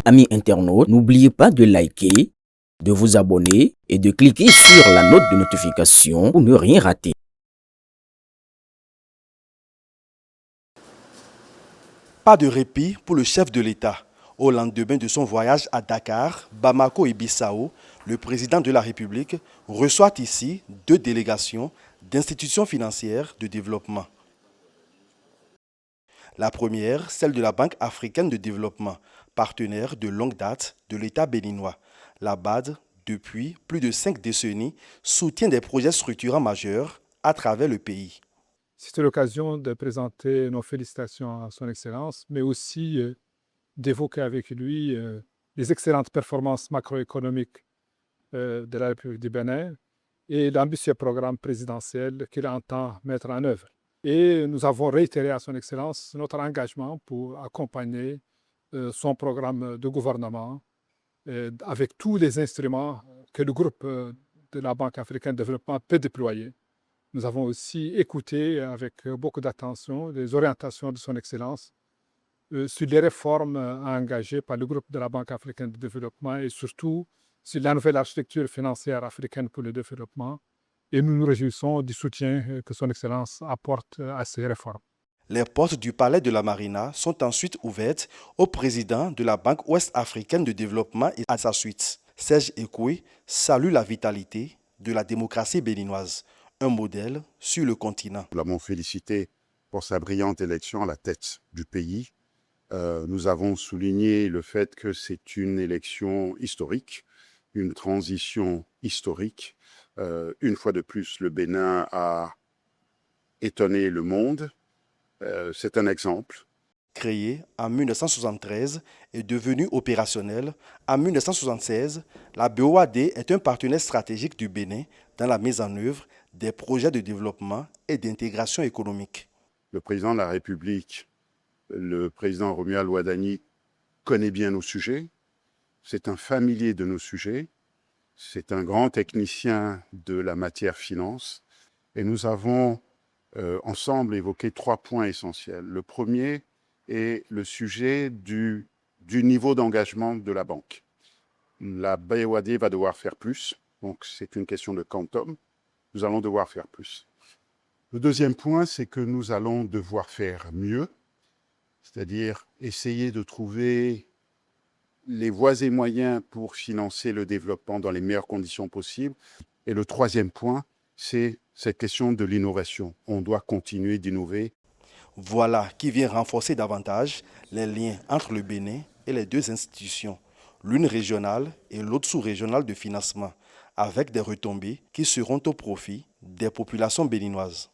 Amis internautes, n'oubliez pas de liker, de vous abonner et de cliquer sur la note de notification pour ne rien rater. Pas de répit pour le chef de l'État. Au lendemain de son voyage à Dakar, Bamako et Bissau, le président de la République reçoit ici 2 délégations d'institutions financières de développement. La première, celle de la Banque africaine de développement, partenaire de longue date de l'État béninois. La BAD, depuis plus de 5 décennies, soutient des projets structurants majeurs à travers le pays. C'était l'occasion de présenter nos félicitations à son Excellence, mais aussi d'évoquer avec lui les excellentes performances macroéconomiques de la République du Bénin et l'ambitieux programme présidentiel qu'il entend mettre en œuvre. Et nous avons réitéré à son Excellence notre engagement pour accompagner son programme de gouvernement avec tous les instruments que le groupe de la Banque africaine de développement peut déployer. Nous avons aussi écouté avec beaucoup d'attention les orientations de son Excellence sur les réformes engagées par le groupe de la Banque africaine de développement et surtout sur la nouvelle architecture financière africaine pour le développement. Et nous nous réjouissons du soutien que son Excellence apporte à ces réformes. Les portes du palais de la Marina sont ensuite ouvertes au président de la Banque ouest-africaine de développement et à sa suite. Serge Ekoué salue la vitalité de la démocratie béninoise, un modèle sur le continent. Nous l'avons félicité pour sa brillante élection à la tête du pays. Nous avons souligné le fait que c'est une élection historique, une transition historique. Une fois de plus, le Bénin a étonné le monde. C'est un exemple. Créée en 1973 et devenue opérationnelle en 1976, la BOAD est un partenaire stratégique du Bénin dans la mise en œuvre des projets de développement et d'intégration économique. Le président de la République, le président Romuald Wadani, connaît bien nos sujets. C'est un familier de nos sujets. C'est un grand technicien de la matière finance. Et nous avons ensemble évoqué 3 points essentiels. Le premier est le sujet du niveau d'engagement de la banque. La BOAD va devoir faire plus, donc c'est une question de quantum. Nous allons devoir faire plus. Le deuxième point, c'est que nous allons devoir faire mieux, c'est-à-dire essayer de trouver les voies et moyens pour financer le développement dans les meilleures conditions possibles. Et le troisième point, c'est cette question de l'innovation. On doit continuer d'innover. Voilà qui vient renforcer davantage les liens entre le Bénin et les 2 institutions, l'une régionale et l'autre sous-régionale de financement, avec des retombées qui seront au profit des populations béninoises.